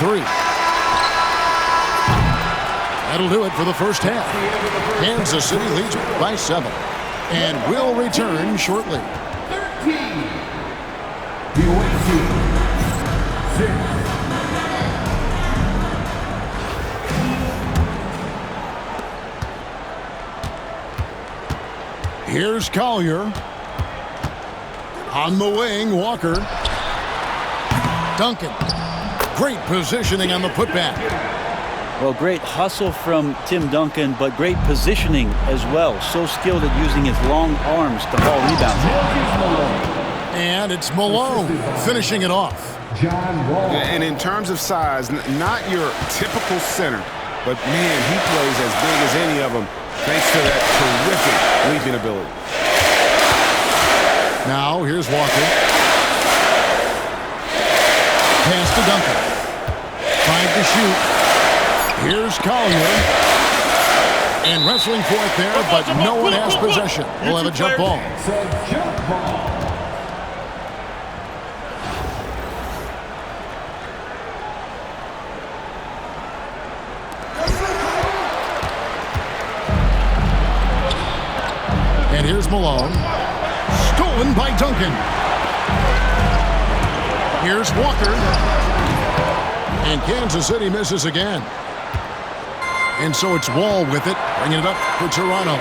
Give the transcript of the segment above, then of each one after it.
three. That'll do it for the first half. Kansas City leads by 7 and will return shortly. 13. The away team. 6. Here's Collier. On the wing, Walker. Duncan. Great positioning on the putback. Well, great hustle from Tim Duncan, but great positioning as well. So skilled at using his long arms to haul rebounds. And it's Malone finishing it off. And in terms of size, not your typical center, but man, he plays as big as any of them thanks to that terrific leaping ability. Now, here's Walker. Pass to Duncan. Trying to shoot. Here's Collier. And wrestling for it there, but no one has possession. We'll have a jump ball. And here's Malone. Stolen by Duncan. Here's Walker. And Kansas City misses again. And so it's Wall with it, bringing it up for Toronto.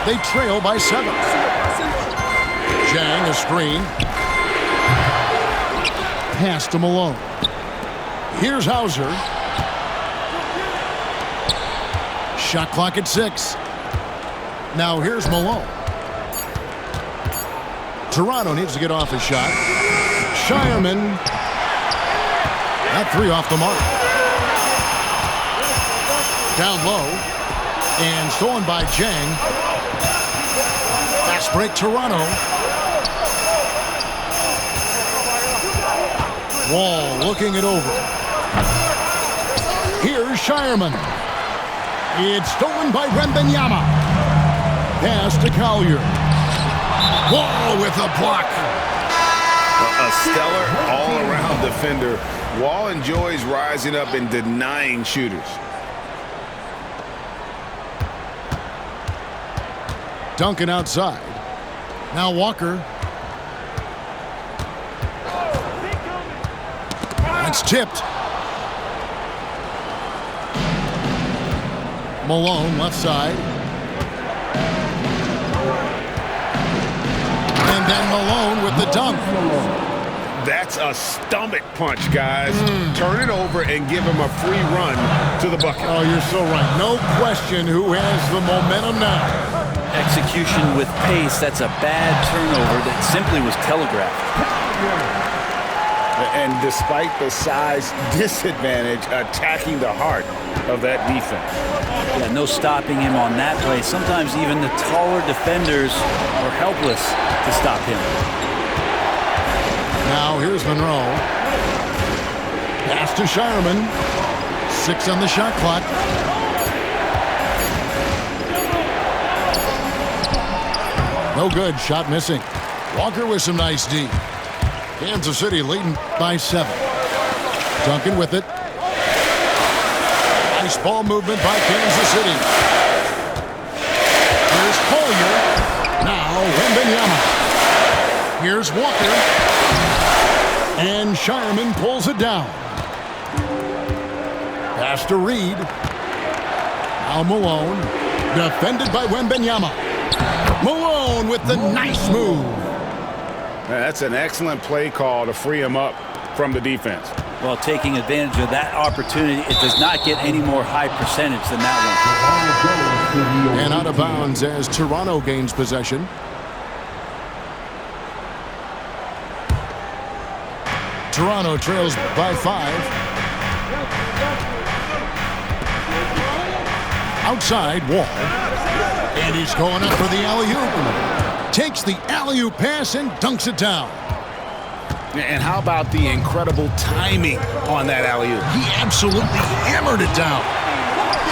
They trail by 7. Zhang, a screen. Pass to Malone. Here's Hauser. Shot clock at 6. Now here's Malone. Toronto needs to get off his shot. Shireman. That 3 off the mark. Down low. And stolen by Zhang. Fast break Toronto. Wall looking it over. Here's Shireman. It's stolen by Wembanyama. Pass to Collier. Wall with a block. A stellar all-around defender. Wall enjoys rising up and denying shooters. Duncan outside. Now Walker. That's tipped. Malone left side. And then Malone with the dunk. That's a stomach punch, guys. Turn it over and give him a free run to the bucket. Oh, you're so right. No question who has the momentum now. Execution with pace. That's a bad turnover that simply was telegraphed. And despite the size disadvantage, attacking the heart of that defense. Yeah, no stopping him on that play. Sometimes even the taller defenders are helpless to stop him. Now here's Monroe. Pass to Shireman. 6 on the shot clock. No good. Shot missing. Walker with some nice D. Kansas City leading by 7. Duncan with it. Nice ball movement by Kansas City. Here's Collier. Now Wembanyama. Here's Walker. And Shireman pulls it down. Pass to Reed. Now Malone. Defended by Wembanyama. Malone with the nice move. That's an excellent play call to free him up from the defense. Well, taking advantage of that opportunity, it does not get any more high percentage than that one. And out of bounds as Toronto gains possession. Toronto trails by 5. Outside, Wall. And he's going up for the alley-oop. Takes the alley-oop pass and dunks it down. And how about the incredible timing on that alley-oop? He absolutely hammered it down.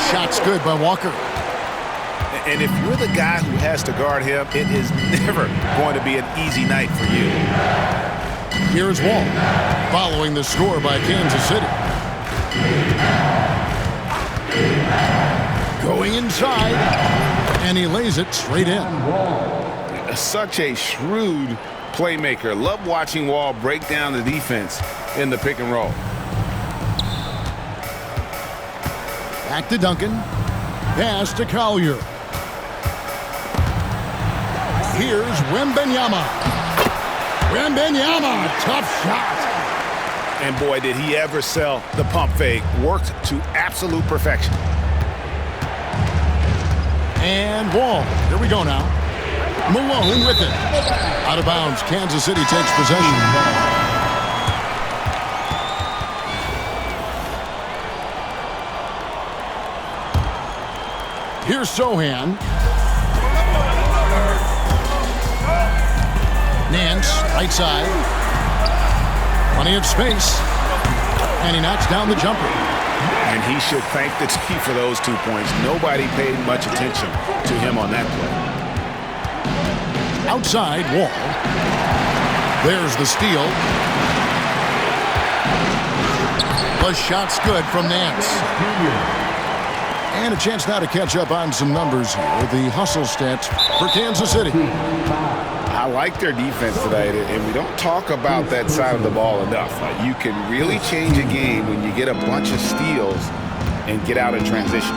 Shot's good by Walker. And if you're the guy who has to guard him, it is never going to be an easy night for you. Here's Wall, following the score by Kansas City. Going inside, and he lays it straight in. Such a shrewd playmaker. Love watching Wall break down the defense in the pick and roll. Back to Duncan. Pass to Collier. Here's Wembanyama. Wembanyama, tough shot. And boy, did he ever sell the pump fake. Worked to absolute perfection. And Wall. Here we go now. Malone with it. Out of bounds. Kansas City takes possession. Here's Sohan. Nance, right side. Plenty of space. And he knocks down the jumper. And he should thank the team for those 2 points. Nobody paid much attention to him on that play. Outside, Wall. There's the steal. The shot's good from Nance. And a chance now to catch up on some numbers here. The hustle stats for Kansas City. I like their defense tonight, and we don't talk about that side of the ball enough. You can really change a game when you get a bunch of steals and get out in transition.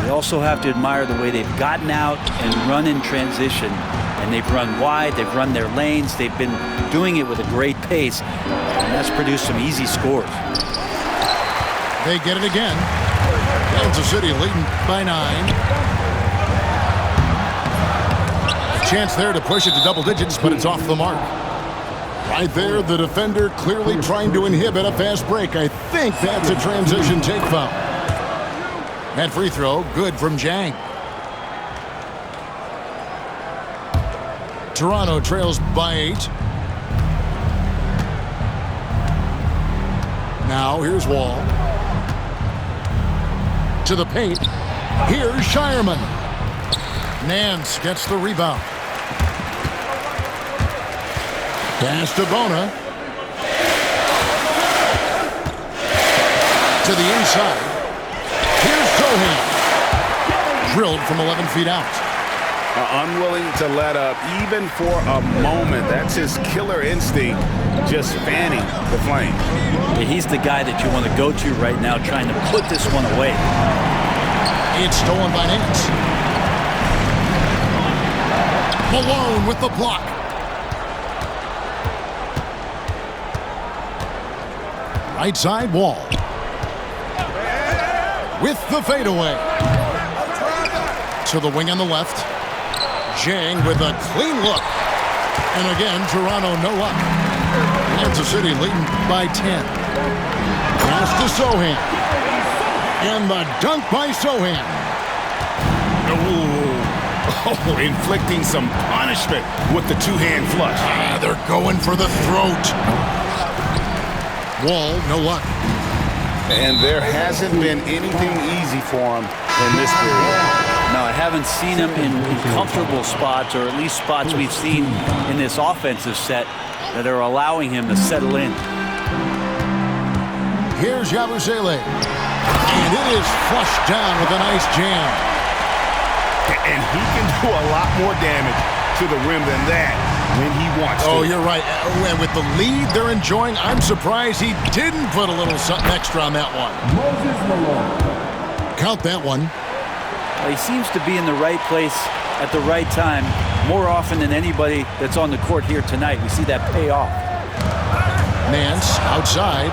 You also have to admire the way they've gotten out and run in transition. And they've run wide, they've run their lanes, they've been doing it with a great pace, and that's produced some easy scores. They get it again. Kansas City leading by 9. A chance there to push it to double digits, but it's off the mark. Right there, the defender clearly trying to inhibit a fast break. I think that's a transition take foul. That free throw, good from Jang. Toronto trails by 8. Now here's Wall. To the paint. Here's Shireman. Nance gets the rebound. Pass to Bona. To the inside. Here's Sohan. Drilled from 11 feet out. Unwilling to let up even for a moment. That's his killer instinct, just fanning the flame. Yeah, he's the guy that you want to go to right now, trying to put this one away. It's stolen by Nance. Malone with the block. Right side, Wall. With the fadeaway. To the wing on the left. Jang with a clean look. And again, Toronto no luck. Kansas City leading by 10. Pass to Sohan. And the dunk by Sohan. Oh, inflicting some punishment with the two-hand flush. They're going for the throat. Wall, no luck. And there hasn't been anything easy for him in this period. No, I haven't seen him in comfortable spots, or at least spots we've seen in this offensive set that are allowing him to settle in. Here's Yabusele. And it is flushed down with a nice jam. And he can do a lot more damage to the rim than that when he wants to. Oh, you're right. And with the lead they're enjoying, I'm surprised he didn't put a little something extra on that one. Moses Malone. Count that one. He seems to be in the right place at the right time more often than anybody that's on the court here tonight. We see that pay off. Nance outside.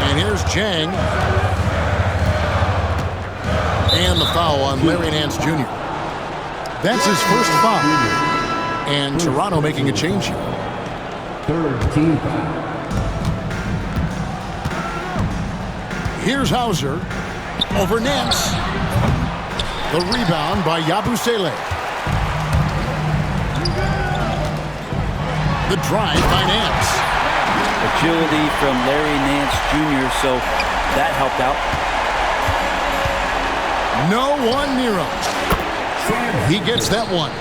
And here's Jang. And the foul on Larry Nance Jr. That's his first foul. And Toronto making a change here. Third team foul. Here's Hauser over Nance. The rebound by Yabusele. The drive by Nance. Agility from Larry Nance Jr., so that helped out. No one near him. He gets that one.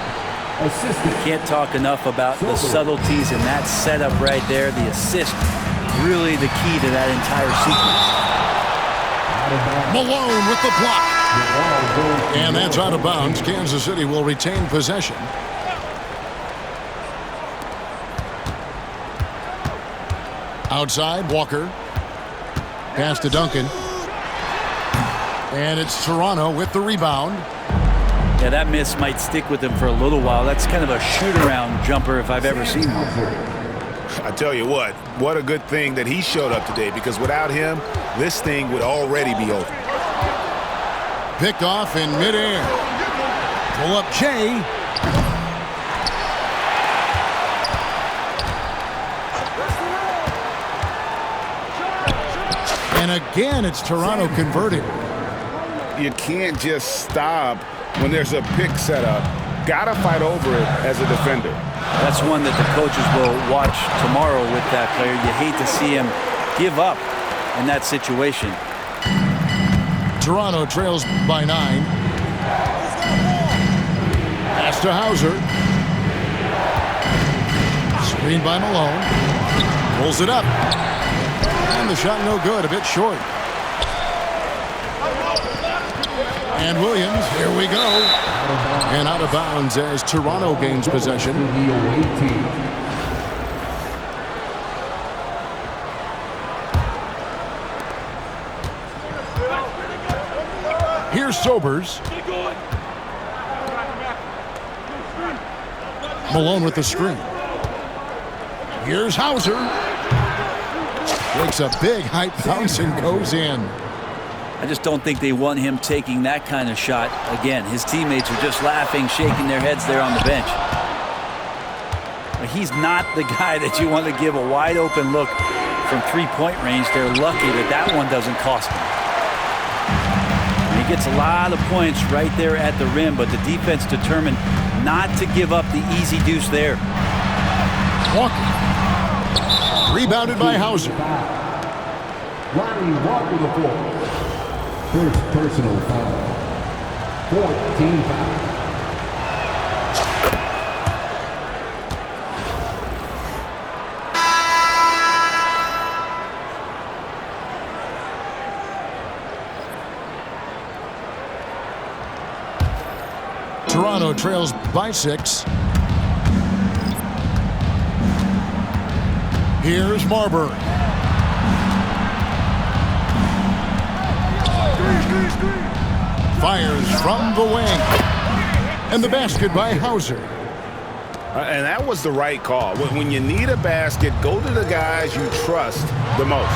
Assistant. Can't talk enough about the subtleties in that setup right there. The assist, really the key to that entire sequence. Malone with the block. And that's out of bounds. Kansas City will retain possession. Outside, Walker. Pass to Duncan. And it's Toronto with the rebound. Yeah, that miss might stick with him for a little while. That's kind of a shoot-around jumper if I've ever seen one. I tell you what a good thing that he showed up today, because without him, this thing would already be over. Picked off in midair. Pull up Jay. And again, it's Toronto converted. You can't just stop when there's a pick set up. Gotta fight over it as a defender. That's one that the coaches will watch tomorrow with that player. You hate to see him give up in that situation. Toronto trails by 9. Pass to Hauser. Screen by Malone. Pulls it up. And the shot no good, a bit short. And Williams, here we go. And out of bounds as Toronto gains possession. Here's Sobers. Malone with the screen. Here's Hauser. Makes a big height bounce and goes in. I just don't think they want him taking that kind of shot again. His teammates are just laughing, shaking their heads there on the bench. But he's not the guy that you want to give a wide open look from three-point range. They're lucky that that one doesn't cost him. And he gets a lot of points right there at the rim, but the defense determined not to give up the easy deuce there. Walker. Rebounded by Hauser. Ronnie Walker the fourth. First personal foul. 14 foul. Toronto trails by 6. Here's Marbury. Fires from the wing. And the basket by Hauser. And that was the right call. When you need a basket, go to the guys you trust the most.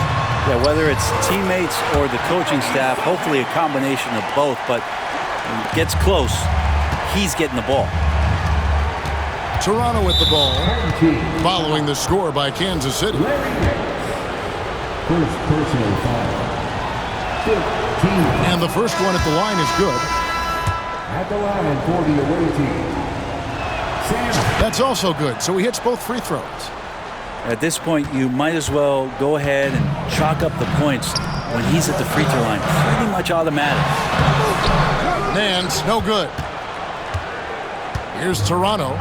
Yeah, whether it's teammates or the coaching staff, hopefully a combination of both, but when it gets close, he's getting the ball. Toronto with the ball, following the score by Kansas City. First personal foul. 15. And the first one at the line is good. At the line for the away team. Sam. That's also good, so he hits both free throws. At this point, you might as well go ahead and chalk up the points when he's at the free throw line. Pretty much automatic. Nance, no good. Here's Toronto.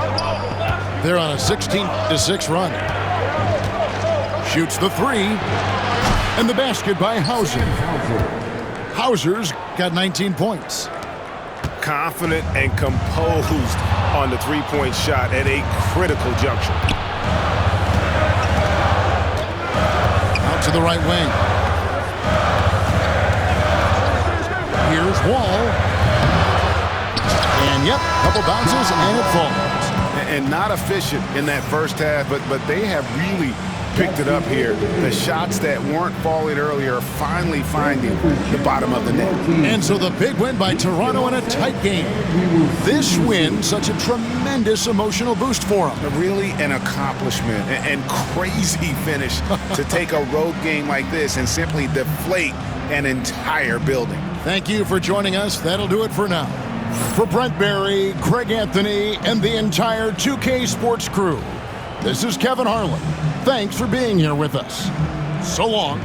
They're on a 16-6 run. Shoots the 3. And the basket by Hauser. Hauser's got 19 points. Confident and composed on the three-point shot at a critical juncture. Out to the right wing. Here's Wall. And yep, couple bounces and it falls. And not efficient in that first half, but they have really picked it up here. The shots that weren't falling earlier are finally finding the bottom of the net. And so the big win by Toronto in a tight game. This win, such a tremendous emotional boost for them. Really an accomplishment and crazy finish to take a road game like this and simply deflate an entire building. Thank you for joining us. That'll do it for now. For Brent Barry, Craig Anthony, and the entire 2K Sports crew, this is Kevin Harlan. Thanks for being here with us. So long.